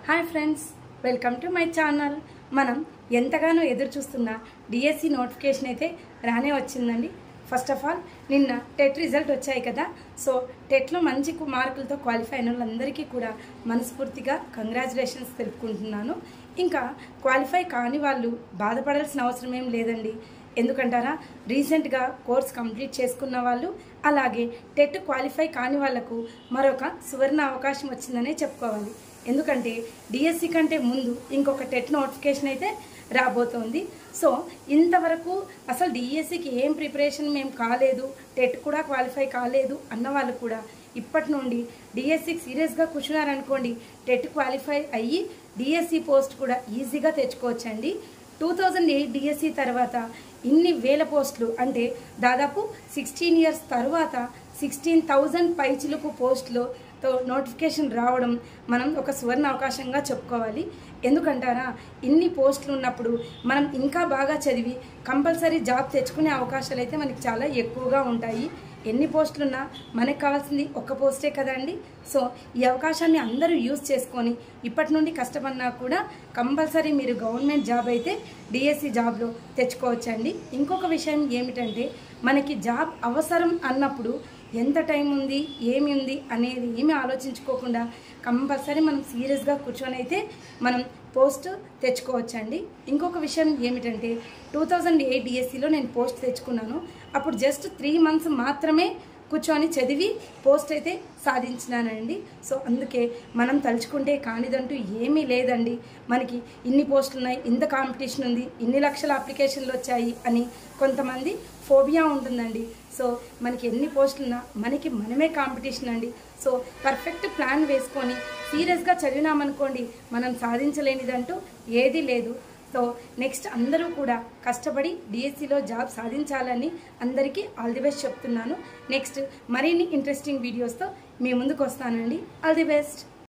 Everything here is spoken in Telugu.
Hi friends, welcome to my channel. మనం ఎంతగానో ఎదురు చూస్తున్న డిఎస్సి నోటిఫికేషన్ అయితే రానే వచ్చిందండి. ఫస్ట్ ఆఫ్ ఆల్ నిన్న టెట్ రిజల్ట్ వచ్చాయి కదా. సో టెట్లో మంచి మార్కులతో క్వాలిఫై అయిన వాళ్ళందరికీ కూడా మనస్ఫూర్తిగా కంగ్రాచులేషన్స్ తెలుపుకుంటున్నాను. ఇంకా క్వాలిఫై కాని వాళ్ళు బాధపడాల్సిన అవసరం ఏం లేదండి. ఎందుకంటారా, రీసెంట్గా కోర్స్ కంప్లీట్ చేసుకున్న వాళ్ళు, అలాగే టెట్ క్వాలిఫై కాని వాళ్లకు మరొక సువర్ణ అవకాశం వచ్చిందనే చెప్పుకోవాలి. ఎందుకంటే డిఎస్సి కంటే ముందు ఇంకొక టెట్ నోటిఫికేషన్ అయితే రాబోతోంది. సో ఇంతవరకు అసలు డిఎస్సికి ఏం ప్రిపరేషన్ మేము కాలేదు, టెట్ కూడా క్వాలిఫై కాలేదు అన్న వాళ్ళు కూడా ఇప్పటి నుండి డిఎస్సికి సీరియస్గా కూర్చున్నారనుకోండి, టెట్ క్వాలిఫై అయ్యి డిఎస్సి పోస్ట్ కూడా ఈజీగా తెచ్చుకోవచ్చండి. 2008 డిఎస్సి తర్వాత ఇన్ని వేల పోస్టులు, అంటే దాదాపు 16 ఇయర్స్ తర్వాత 16,000 పైచిలుకు పోస్టులతో నోటిఫికేషన్ రావడం మనం ఒక సువర్ణ అవకాశంగా చెప్పుకోవాలి. ఎందుకంటారా, ఇన్ని పోస్టులు ఉన్నప్పుడు మనం ఇంకా బాగా చదివి కంపల్సరీ జాబ్ తెచ్చుకునే అవకాశాలు అయితే మనకి చాలా ఎక్కువగా ఉంటాయి. ఎన్ని పోస్టులున్నా మనకు కావాల్సింది ఒక్క పోస్టే కదండి. సో ఈ అవకాశాన్ని అందరూ యూజ్ చేసుకొని ఇప్పటి నుండి కష్టపడినా కూడా కంపల్సరీ మీరు గవర్నమెంట్ జాబ్ అయితే డిఎస్సి జాబ్లో తెచ్చుకోవచ్చండి. ఇంకొక విషయం ఏమిటంటే, మనకి జాబ్ అవసరం అన్నప్పుడు ఎంత టైం ఉంది, ఏమి ఉంది అనేది ఏమీ ఆలోచించుకోకుండా కంపల్సరీ మనం సీరియస్గా కూర్చొని అయితే మనం పోస్ట్ తెచ్చుకోవచ్చండి. ఇంకొక విషయం ఏమిటంటే, 2008 డిఎస్సిలో నేను పోస్ట్ తెచ్చుకున్నాను. అప్పుడు జస్ట్ 3 మంత్స్ మాత్రమే కూర్చొని చదివి పోస్ట్ అయితే సాధించినానండి. సో అందుకే మనం తలుచుకుంటే కానిదంటూ ఏమీ లేదండి. మనకి ఇన్ని పోస్టులు ఉన్నాయి, ఇంత కాంపిటీషన్ ఉంది, ఇన్ని లక్షల అప్లికేషన్లు వచ్చాయి అని కొంతమంది ఫోబియా ఉంటుందండి. సో మనకి ఎన్ని పోస్టులున్నా మనకి మనమే కాంపిటీషన్ అండి. సో పర్ఫెక్ట్ ప్లాన్ వేసుకొని సీరియస్గా చదివినామనుకోండి, మనం సాధించలేనిదంటూ ఏదీ లేదు. సో నెక్స్ట్ అందరూ కూడా కష్టపడి డిఎస్సిలో జాబ్ సాధించాలని అందరికీ ఆల్ ది బెస్ట్ చెప్తున్నాను. నెక్స్ట్ మరిన్ని ఇంట్రెస్టింగ్ వీడియోస్తో మీ ముందుకు వస్తానండి. All the best.